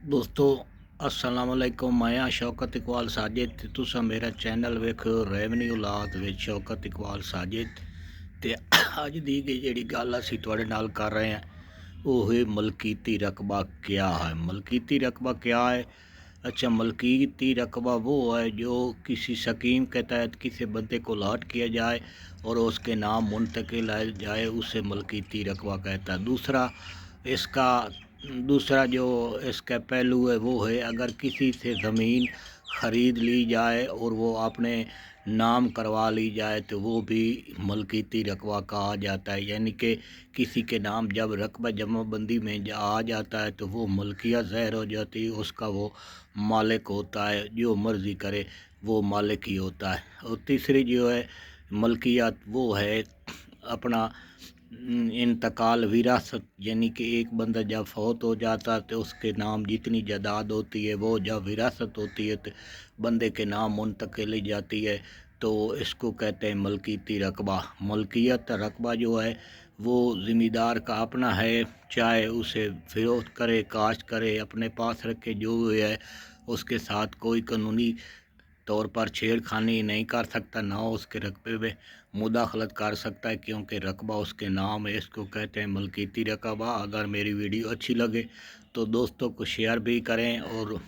ਦੋਸਤੋ अस्सलाम वालेकुम। मैं शौकत इकबाल साजिद ते तुसां मेरा चैनल वेखो रेवन्यू औलाद विच शौकत इकबाल साजिद। ते अज दी जिहड़ी गल असीं तुहाडे नाल कर रहे हैं वो है मलकीती रकबा क्या है। मलकीती रकबा क्या है? अच्छा, मलकीती रकबा वो है जो किसी स्कीम के तहत किसी बंदे को लाट किया जाए और उसके नाम मुंतकिल जाए, उसे मलकीती रकबा कहता है। इसका दूसरा जो इसका पहलू है वो है अगर किसी से ज़मीन ख़रीद ली जाए और वो अपने नाम करवा ली जाए तो वो भी मलकीती रकबा कहा जाता है। यानी कि किसी के नाम जब रकबा जमाबंदी में आ जाता है तो वो मलकियत ज़ाहिर हो जाती है, उसका वो मालिक होता है, जो मर्ज़ी करे वो मालिक ही होता है। और तीसरी जो है मलकियत वो है अपना इंतकाल विरासत, यानी कि एक बंदा जब फौत हो जाता है तो उसके नाम जितनी जायदाद होती है वो जब विरासत होती है तो बंदे के नाम मुंतकिल जाती है, तो इसको कहते हैं मलकीती रकबा। मलकियत रकबा जो है वो ज़मींदार का अपना है, चाहे उसे फ़रोख्त करे, काश्त करे, अपने पास रखे, जो भी है उसके साथ कोई कानूनी तौर पर छेड़खानी नहीं कर सकता, ना उसके रकबे में मुदाखलत कर सकता है, क्योंकि रकबा उसके नाम है। इसको कहते हैं मलकीती रकबा। अगर मेरी वीडियो अच्छी लगे तो दोस्तों को शेयर भी करें और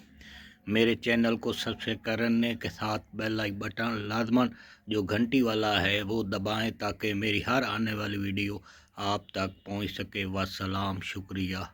मेरे चैनल को सब्सक्राइब करने के साथ बेल लाइक बटन लाजमन जो घंटी वाला है वो दबाएं ताकि मेरी हर आने वाली वीडियो आप तक पहुंच सके। वस्सलाम, शुक्रिया।